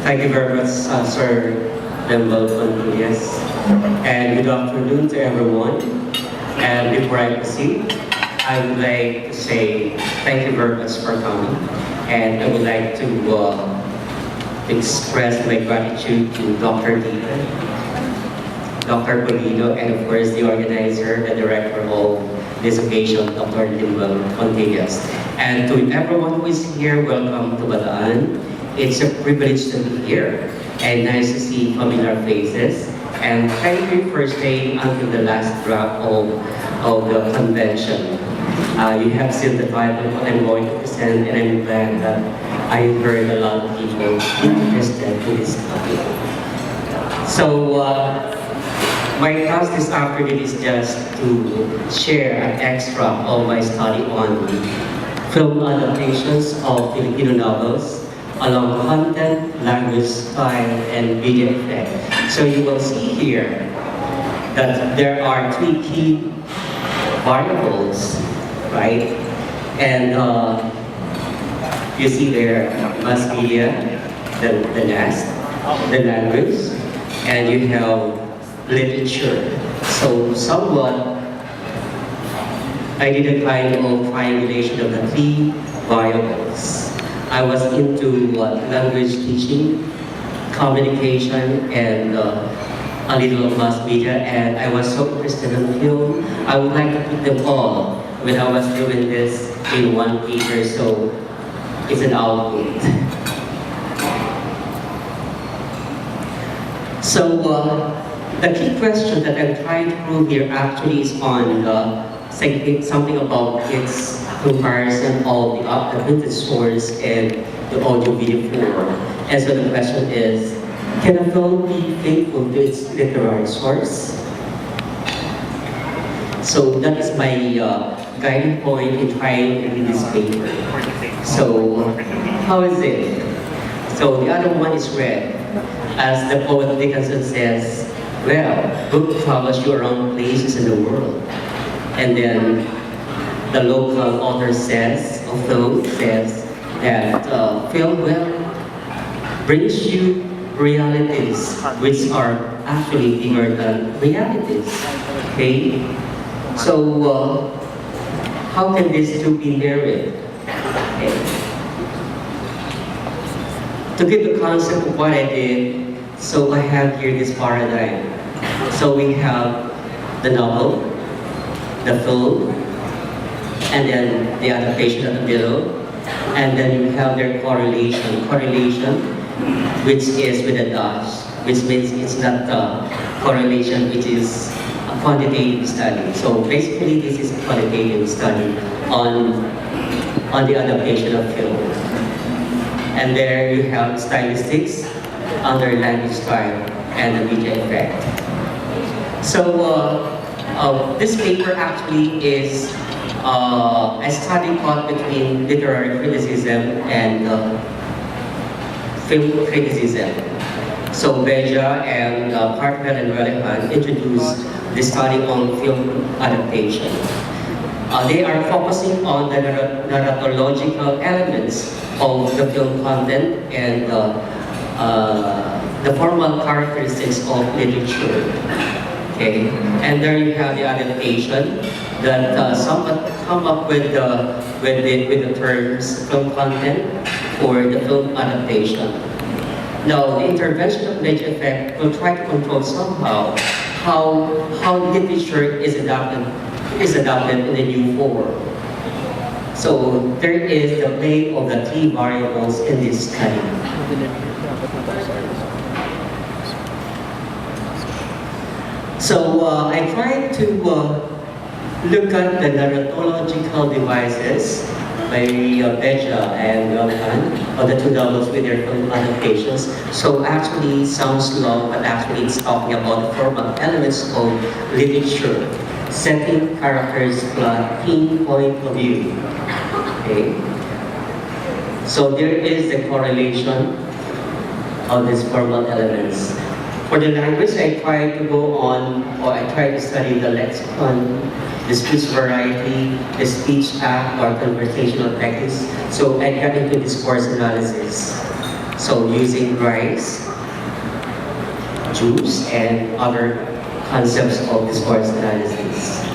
Thank you very much, Sir Lembal Convenience. And good afternoon to everyone. And before I proceed, I would like to say thank you very much for coming. And I would like to express my gratitude to Dr. Dita, Dr. Polino, and of course the organizer, the director of this occasion, Dr. Limbal Contagious. And to everyone who is here, welcome to Bataan. It's a privilege to be here and nice to see familiar faces. And thank you for staying until the last drop of the convention. You have seen the title, what I'm going to present, and I'm glad that I heard a lot of people interested in this topic. So, my task this afternoon is just to share an extra of my study on film adaptations of Filipino novels along content, language, style, and media effect. So you will see here that there are three key variables, right? And you see there mass media, the nest, the language, and you have literature. So somewhat, I did a kind of triangulation of the three variables. I was into language teaching, communication, and a little of mass media, and I was so interested in film. I would like to put them all when I was doing this in one paper, so it's an output. So the key question that I'm trying to prove here actually is on something about its comparison of the printed source and the audio video form. And so the question is, can a film be faithful to its literary source? So that is my guiding point in trying to read this paper. So how is it? So the other one is read. As the poet Dickinson says, well, book travels you around places in the world. And then the local author says, of film says, that film, well, brings you realities which are actually bigger than realities. Okay? So, how can these two be married? Okay. To give the concept of what I did, so I have here this paradigm. So we have the novel, the film, and then the adaptation at the middle, and then you have their correlation, which is with a dash, which means it's not a correlation which is a quantitative study. So basically this is a qualitative study on the adaptation of film. And there you have stylistics under language style and the media effect. So this paper actually is a study plot between literary criticism and film criticism. So Beja and Hartwell and Relihan introduced the study on film adaptation. They are focusing on the narratological elements of the film content and the formal characteristics of literature. Okay, and there you have the adaptation that somewhat come up with the terms film content or the film adaptation. Now, the intervention of media effect will try to control somehow how literature is adapted in a new form. So there is the play of the three variables in this study. So I tried to look at the narratological devices by Beja and Relihan on the two novels with their film adaptations. So actually it sounds long, but actually it's talking about the formal elements of literature, setting, characters, plot, theme, point of view. Okay. So there is the correlation of these formal elements. For the language, I try to go on, or I try to study the lexicon, the speech variety, the speech act or conversational techniques. So I got into discourse analysis. So using rice, juice, and other concepts of discourse analysis.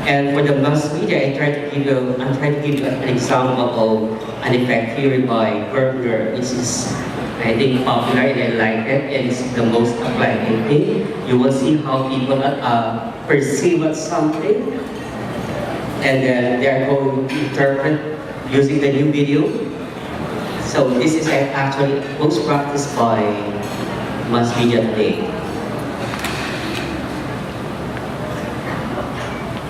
And for the mass media, I'm trying to give you an example of an effect theory by Bergner, which is, I think, popular and I like it. It's the most applied technique. You will see how people perceive something, and then they are going to interpret using the new video. So this is actually most practiced by mass media today.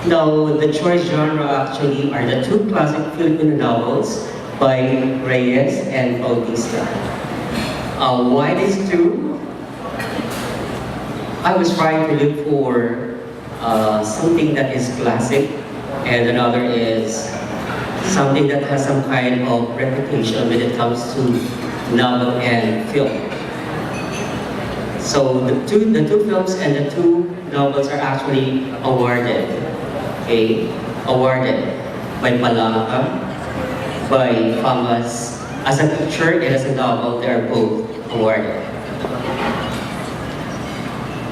Now, the choice genre actually are the two classic Filipino novels by Reyes and Bautista. Why these two? I was trying to look for something that is classic, and another is something that has some kind of reputation when it comes to novel and film. So the two films and the two novels are actually awarded. Okay, awarded by Palaka, by Famas. As a picture and as a novel, they are both awarded.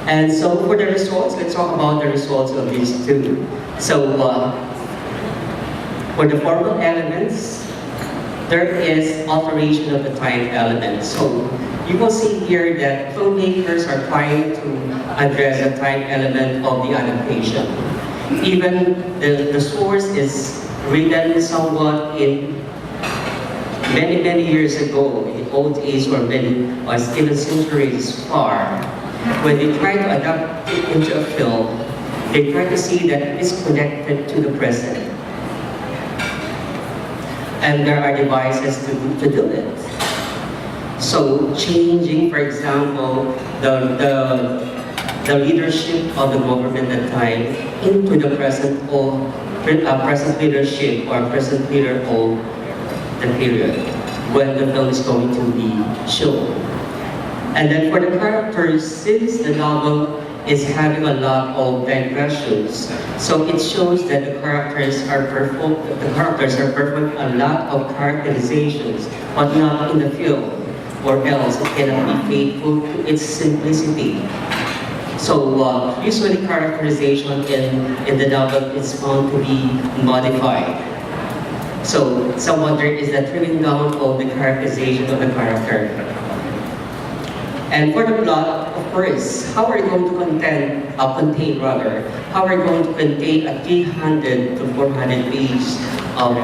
And so for the results, let's talk about the results of these two. So for the formal elements, there is alteration of the time element. So you will see here that filmmakers are trying to address the time element of the adaptation. Even the source is written somewhat in many years ago, in the old age or even centuries far. When they try to adapt it into a film, they try to see that it is connected to the present. And there are devices to do it. So changing, for example, the leadership of the government at the time into the present leadership or present leader of the period when the film is going to be shown. And then for the characters, since the novel is having a lot of digressions, so it shows that the characters are performed a lot of characterizations, but not in the film, or else it cannot be faithful to its simplicity. So usually characterization in the novel is found to be modified. So somewhat there is a trimming down of the characterization of the character. And for the plot, of course, how are you going to contain how are you going to contain a 300 to 400 page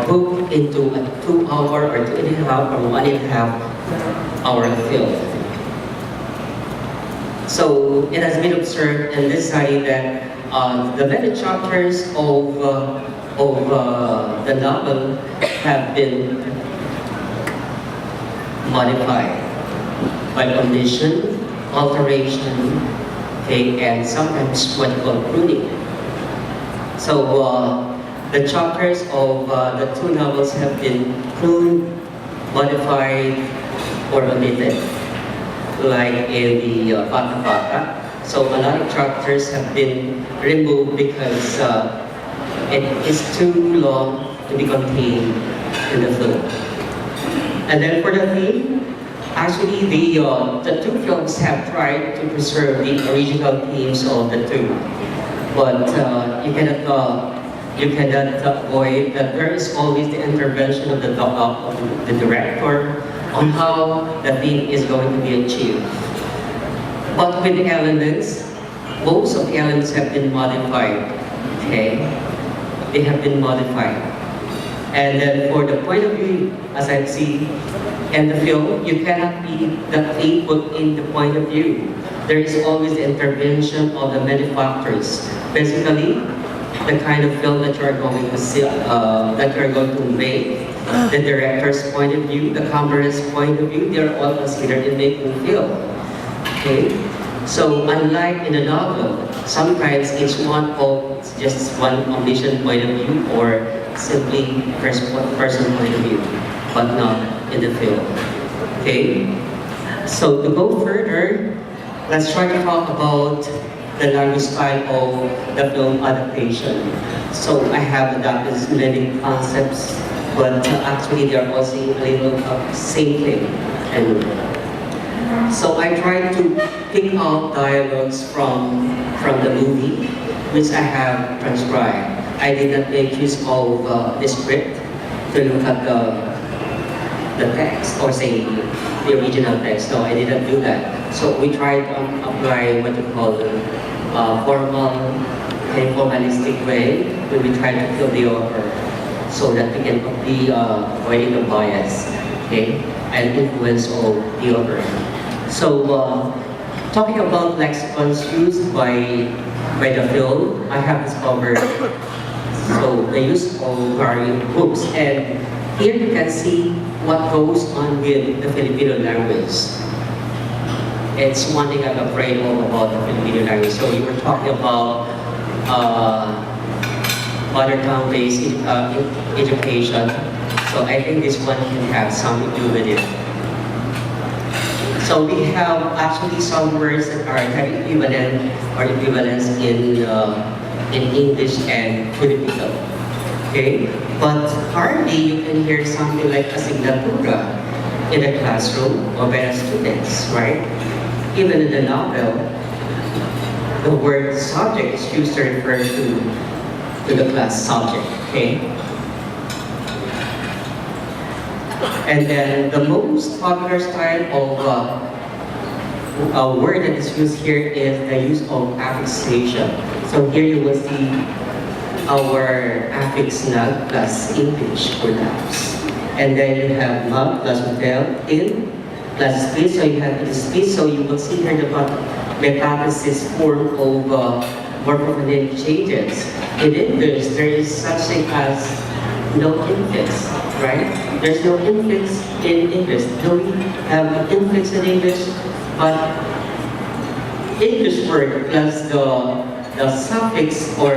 book into a 2 hour or 2.5 or 1.5 hour film? So it has been observed in this study that the many chapters of the novel have been modified by omission, alteration, okay, and sometimes what we call pruning. So the chapters of the two novels have been pruned, modified, or omitted, like in the Bata Bata. So a lot of chapters have been removed because it is too long to be contained in the film. And then for the theme, actually the two films have tried to preserve the original themes of the two, but you cannot avoid that there is always the intervention of the director on how the theme is going to be achieved. But with the elements, most of the elements have been modified. Okay, they have been modified. And then for the point of view, as I see in the film, you cannot be that faithful in the point of view. There is always the intervention of the many factors. Basically, the kind of film that you are going to see, that you are going to make, the director's point of view, the camera's point of view, they are all considered in making film. Okay? So unlike in a novel, sometimes it's just one omniscient point of view or simply person point of view, but not in the film. Okay? So to go further, let's try to talk about the language style of the film adaptation. So I have adapted many concepts, but actually they are also a little same thing. And so I tried to pick out dialogues from the movie, which I have transcribed. I did not make use of the script to look at the text or say the original text. No, I didn't do that. So we tried to apply what you call formal and formalistic way when we try to kill the author so that we can be avoiding the bias, okay, and influence of the author. So talking about lexicons used by the film, I have discovered so the use of varying books, and here you can see what goes on with the Filipino language. It's one thing I'm afraid of about the Filipino language. So you were talking about mother tongue-based education. So I think this one can have something to do with it. So we have actually some words that are kind of equivalent or equivalence in English and Filipino. Okay? But hardly you can hear something like asignatura in a classroom or by the students, right? Even in the novel, the word subject is used to refer to the class subject, okay? And then the most popular style of a word that is used here is the use of affixation. So here you will see our affix nag plus English for nouns. And then you have mug plus hotel, in plus space, so you have in space, so you will see here the metathesis form of morphophonetic changes. In English, there is such thing as no infix, right? There's no infix in English. Do we have infix in English? But English word plus the suffix or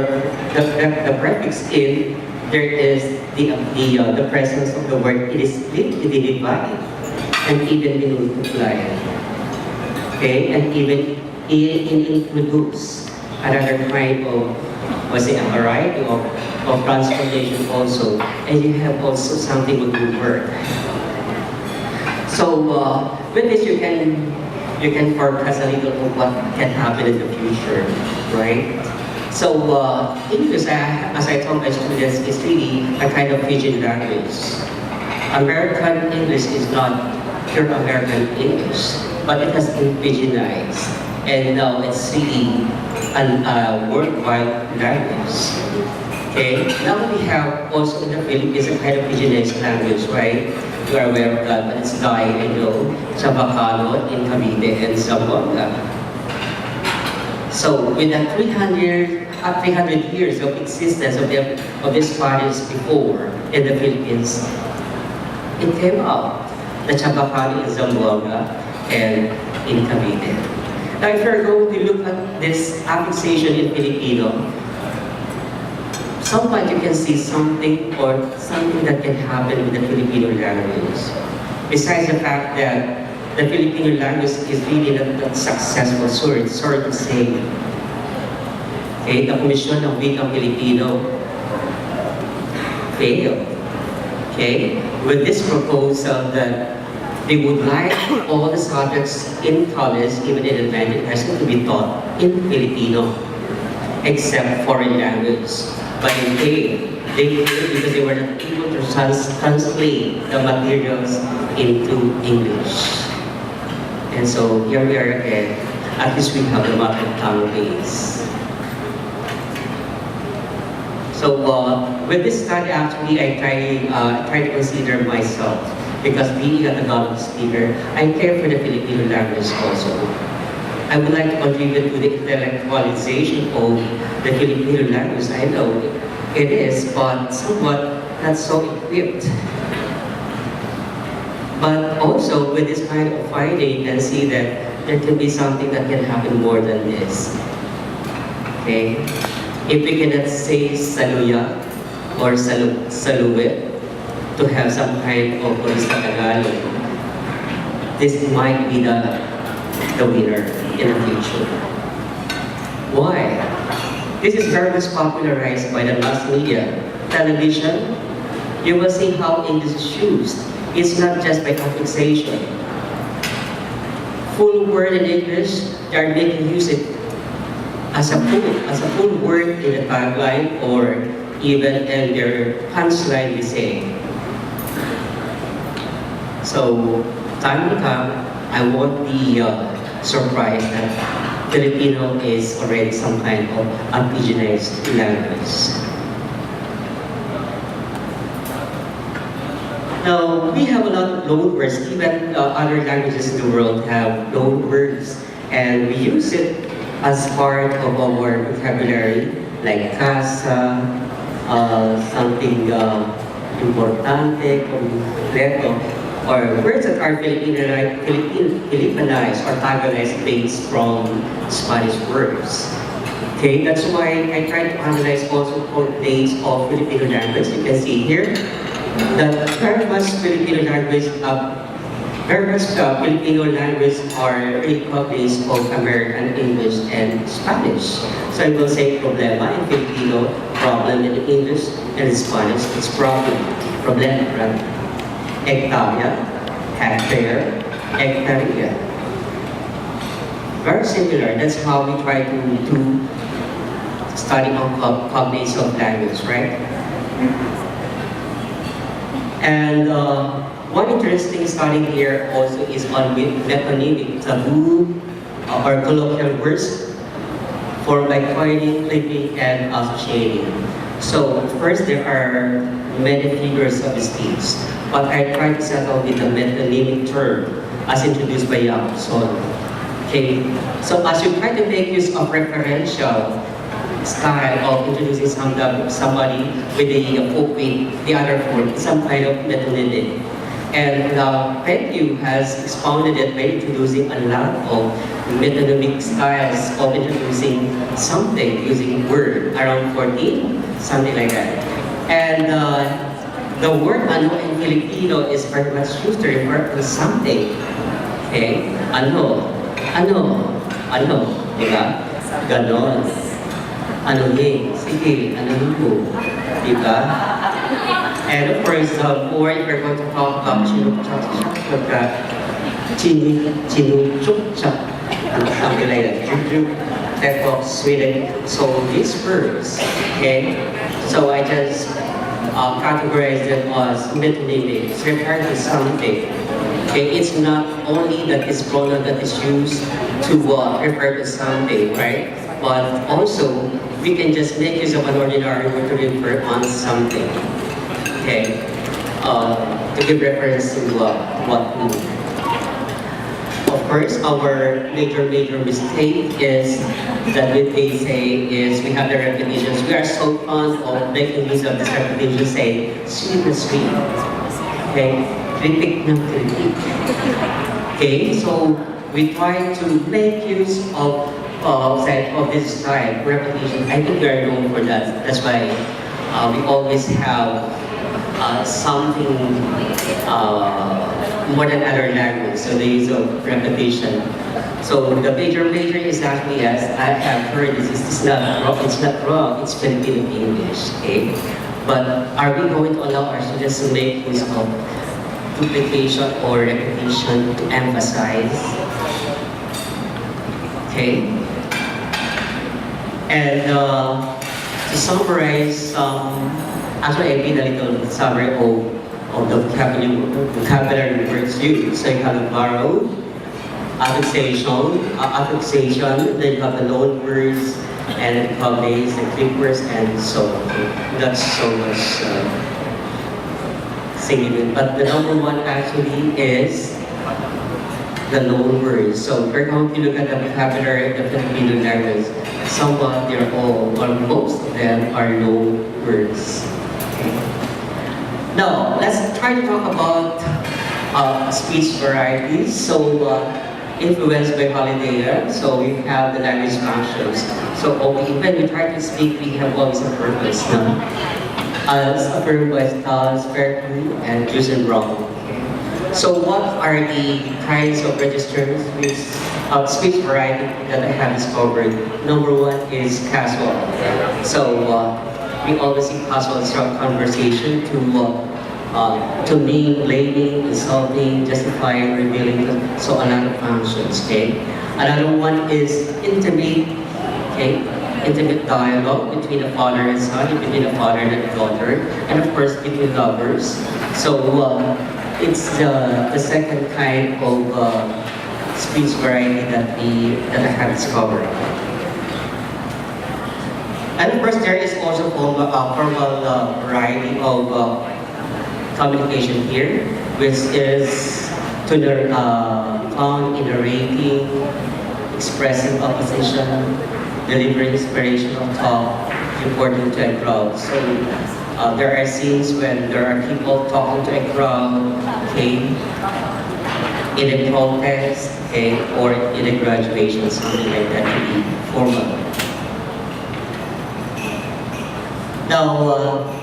the prefix in, there is the presence of the word. It is split, it is divided, and even in multiply. Okay, and even introduce another kind of, was it a variety of transformation also, and you have also something with the word. So with this you can forecast a little of what can happen in the future, right? So English, as I told my students, is really a kind of pidgin language. American English is not pure American English, but it has been pidginized, and now it's really a worldwide language. Okay, now we have also in the Philippines a kind of pidginized language, right? You are aware of that, but it's dying, I know, Chabacano, in Cavite, and Zamboanga. So with the 300 years of existence of this Spanish before in the Philippines, it came out, the Chabacano in Zamboanga and in Cavite. Now if you're going to look at this affixation in Filipino, sometimes you can see something that can happen with the Filipino language. Besides the fact that the Filipino language is really not successful, sorry to say. Okay, the Komisyon ng Wikang Filipino failed. Okay, with this proposal that they would like all the subjects in college, even in elementary high school, to be taught in Filipino, except foreign language. But they failed because they were not able to translate the materials into English. And so here we are again, at least we have the mother tongue base. So with this study, actually, I try to consider myself, because being a Tagalog speaker, I care for the Filipino language also. I would like to contribute to the intellectualization of the Filipino language. I know it is, but somewhat not so equipped. But also, with this kind of finding, you can see that there can be something that can happen more than this. Okay? If we cannot say saluya or saluwe to have some kind of Purista Tagalog, this might be the winner in the future. Why? This is very much popularized by the mass media. Television, you will see how English is used. It's not just by affixation. full word in English, they are making use it as a full word in the tagline or even in their punchline we say. So, time will come, I won't be surprised that Filipino is already some kind of indigenized language. Now, we have a lot of loan words. Even other languages in the world have loan words, and we use it as part of our vocabulary, like casa, something importante, completo, or words that are Filipinized or Tagalized based from Spanish words. Okay, that's why I try to analyze also for days of Filipino language. You can see here that very much Filipino language, Filipino language are really copies of American English and Spanish. So I will say problema in Filipino, problem in English and in Spanish, it's problem, problema, right? Hectarea, hectare, hectarea. Very similar, that's how we try to study on cognizance of language, right? And one interesting study here also is on metonymic, taboo, or colloquial words formed by coining, clipping, and associating. So first there are many figures of speech, but I try to settle with the metonymic term as introduced by Yang. Okay, so as you try to make use of referential style of introducing somebody with the other form, some kind of metonymic. And Penyu has expounded it by introducing a lot of metonymic styles of introducing something using word, around 14, something like that. And the word ano in Filipino is very much used to refer to something. Okay? Ano, diba? Ganon. Anuhin, sige, anuhin ko, di ba? And of course, or if you're going to talk about chinuchukchak, something like that, that of Sweden. So these verbs, okay? So I just categorize them as metonymic, refer to something. Okay, it's not only that it's pronoun that is used to refer to something, right? But also, we can just make use of an ordinary word to refer on something. Okay, to give reference to what we mean. Of course, our major mistake is that what they say is we have the repetitions. We are so fond of making use of this repetition, say sweet and sweet. Okay, critic ng critic. Okay, so we try to make use of this type repetition. I think we are known for that. That's why we always have something more than other language. So the use of repetition. So the major is actually, as I have heard, it's not wrong. It's Filipino English. Okay, but are we going to allow our students to make use of duplication or repetition to emphasize? Okay. And to summarize, actually I did a little summary of the vocabulary words used. So you have the borrowed, affixation, then you have the loan words, and then cognate, the click words, and so on. That's so much significant. But the number one actually is the loan words. So we're going to look at the vocabulary of the Filipino language. Somewhat they're all, or most of them are loan words. Okay. Now, let's try to talk about speech varieties. So, influenced by Holiday, so we have the language functions. So, when we try to speak, we have always a purpose. No? As a purpose, fair to, and use and wrong. So what are the kinds of registers of speech variety that I have discovered? Number one is casual. So we always see casual conversation to to name, blaming, insulting, justifying, revealing, so a lot of functions, okay? Another one is intimate, okay? Intimate dialogue between a father and son, between a father and a daughter, and of course between lovers. So it's the second kind of speech variety that I have discovered. And of course, there is also formal variety of communication here, which is to the found in narrating, expressing opposition, delivering inspirational talk, reporting to a crowd. So there are scenes when there are people talking to a crowd, okay, in a protest, okay, or in a graduation, something like that to be formal. Now,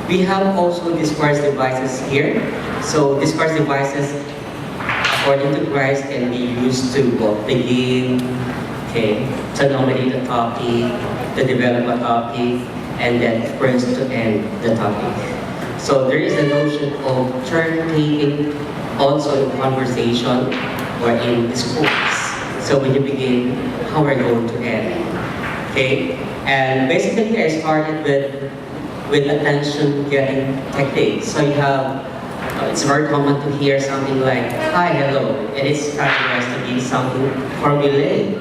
we have also discourse devices here. So discourse devices, according to Christ, can be used to begin, okay, to nominate a topic, to develop a topic, and then first to end the topic. So there is a notion of turn-taking also in conversation or in discourse. So when you begin, how are you going to end? Okay? And basically I started with attention-getting techniques. So you have, it's very common to hear something like, hi, hello, and it's categorized to be something formulaic.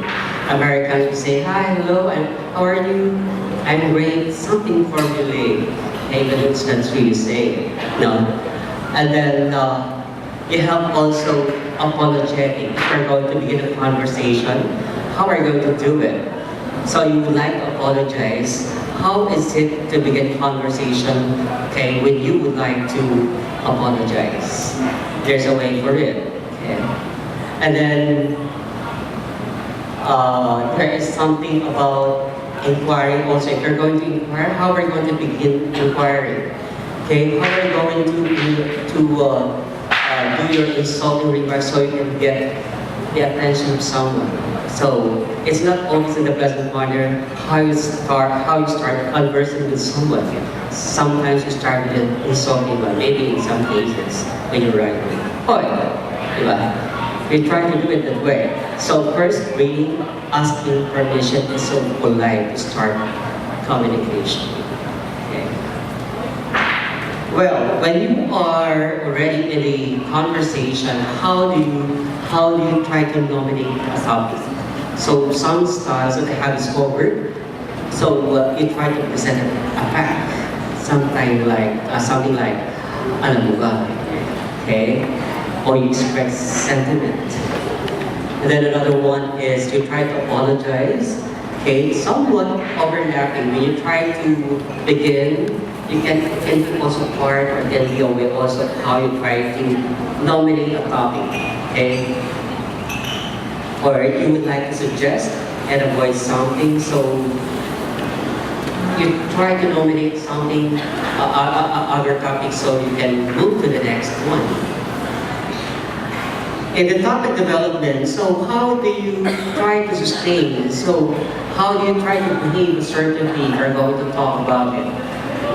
Americans say, hi, hello, how are you? I'm great, something formulaic. Hey, but it's not true, you say, no. And then you have also apologetic. If you're going to begin a conversation, how are you going to do it? So you would like to apologize. How is it to begin conversation, okay, when you would like to apologize? There's a way for it, okay? And then there is something about inquiring also. If you're going to inquire, how are you going to begin inquiring? Okay, how are you going to do your insulting remarks so you can get the attention of someone? So it's not always in the pleasant manner how you start conversing with someone. Sometimes you start with an insulting one, maybe in some cases when you're writing. Hoy, diba? We try to do it that way. So first, really asking permission is so polite to start communication. Okay. Well, when you are already in a conversation, how do you try to nominate a topic? So some styles that I have discovered, so you try to present a fact, something like alam mo ba, okay? Or you express sentiment. And then another one is you try to apologize, okay? Somewhat overlapping. When you try to begin, you can be also part or can be aware also how you try to nominate a topic, okay? Or you would like to suggest and avoid something, so you try to nominate something, other topics, so you can move to the next one. In the topic development, so how do you try to sustain? So how do you try to behave a certain thing? We're going to talk about it,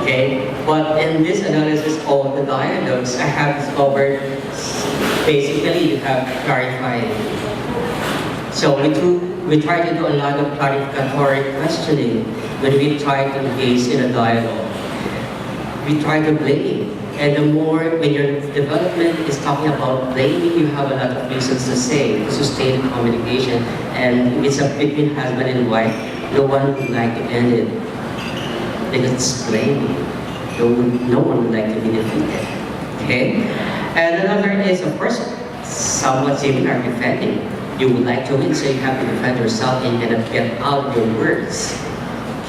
okay? But in this analysis of the dialogues, I have discovered basically you have clarified. So we try to do a lot of clarificatory questioning when we try to engage in a dialogue. We try to blame. And the more, when your development is talking about blaming, you have a lot of reasons to say, to sustain communication. And it's between husband and wife, no one would like to end it. Because it's blaming. No one would like to be defeated. Okay? And another is, of course, somewhat similar, defending. You would like to win, so you have to defend yourself and you cannot get out your words.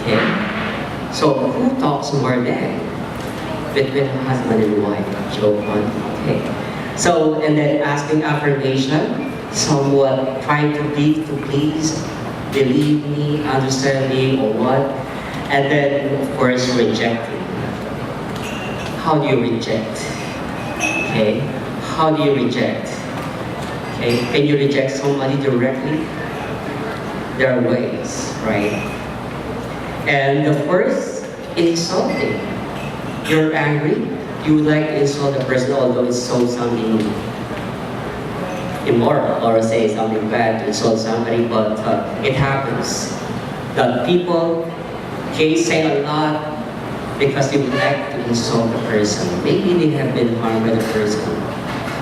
Okay? So who talks more then? Between husband and wife, joke on. Okay. So, and then asking affirmation, somewhat trying to please, believe me, understand me, or what. And then, of course, rejecting. How do you reject? Okay. How do you reject? Okay. Can you reject somebody directly? There are ways, right? And the first, insulting. You're angry, you would like to insult a person, although it's so something immoral or say something bad to insult somebody, but it happens that people can say a lot because they would like to insult the person. Maybe they have been harmed by the person.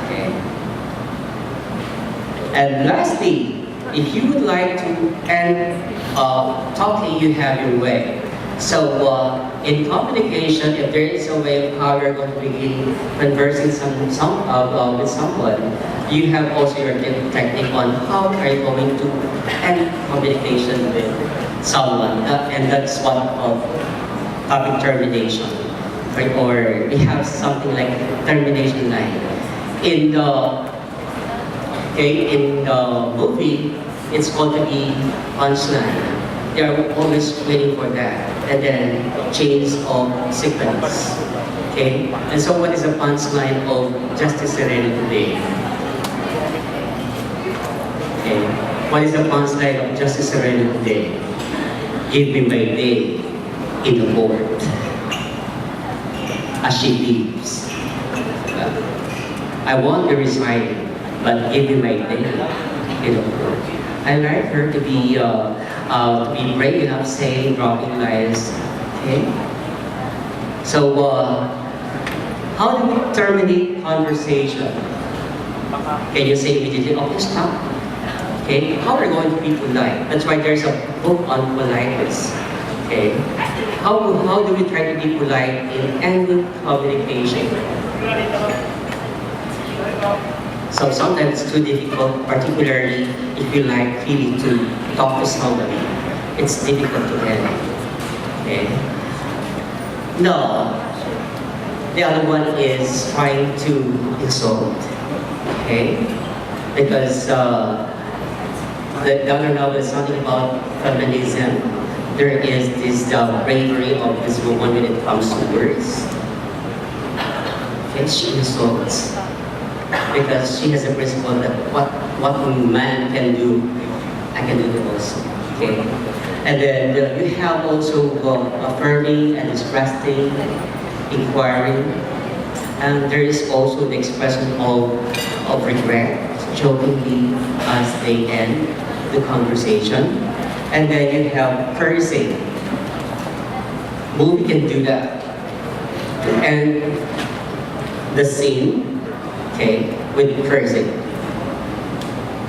Okay. And lastly, if you would like to end talking, you have your way. So in communication, if there is a way of how you're going to begin conversing with someone, you have also your technique on how are you going to end communication with someone, and that's one of topic termination, right? Or we have something like termination line. In the movie, it's going to be punchline. They are always waiting for that, and then change of sequence. Okay, and so what is the punchline of Justice Sereno today? Okay, what is the punchline of Justice Sereno today? Give me my day in the court as she leaves. I want to resign, but give me my day in the court. I like her to be brave enough, saying, dropping lines. Okay. So, how do we terminate conversation? Can you say immediately, okay, stop? Okay. How are we going to be polite? That's why there's a book on politeness. Okay. How do we try to be polite in any communication? So sometimes it's too difficult, particularly if you like really to talk to somebody. It's difficult to handle. Okay. No. The other one is trying to insult. Okay. Because the other novel is something about feminism. There is this bravery of this woman when it comes to words. Okay, she insults. Because she has a principle that what a man can do, I can do it also. Okay, and then you have also affirming and expressing, inquiring, and there is also the expression of regret, jokingly as they end the conversation, and then you have cursing. Movie can do that to end the scene. Okay, with cursing.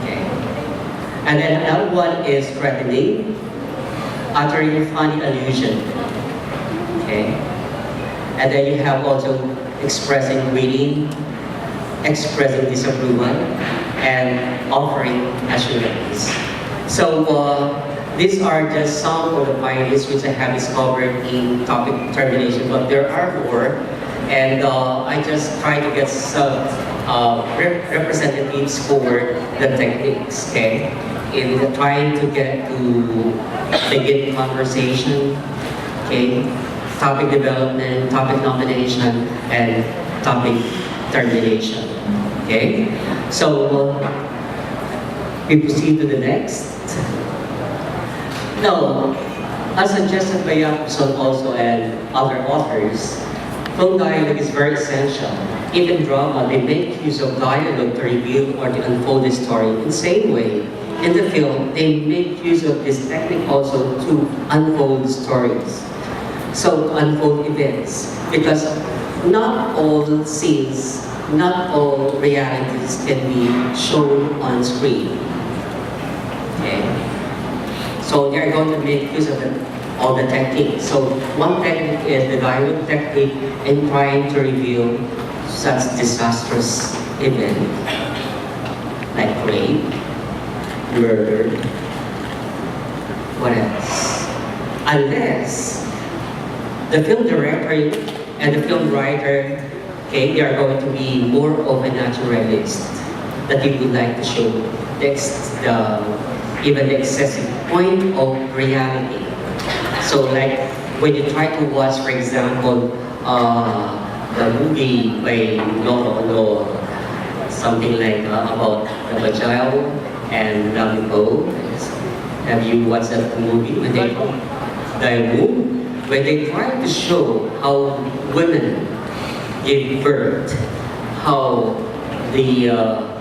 Okay. And then another one is threatening, uttering funny allusion. Okay. And then you have also expressing greeting, expressing disapproval, and offering assurance. So these are just some of the findings which I have discovered in topic termination, but there are more. And I just try to get some representatives for the techniques, okay? In trying to get to begin conversation, okay? Topic development, topic nomination, and topic termination, okay? So, we proceed to the next. Now, as suggested by Jacobson also and other authors, film dialogue is very essential. Even drama, they make use of dialogue to reveal or to unfold the story. In the same way, in the film, they make use of this technique also to unfold stories. So, to unfold events. Because not all scenes, not all realities can be shown on screen. Okay? So, they are going to make use of all the techniques. So one technique is the dialogue technique in trying to reveal such disastrous event like rape, murder, what else? Unless the film director and the film writer, okay, they are going to be more of a naturalist that you would like to show even the excessive point of reality. So like when you try to watch, for example, the movie by Loro, something like about the Bajao and Namico. Have you watched that movie? When they try to show how women gave birth, how the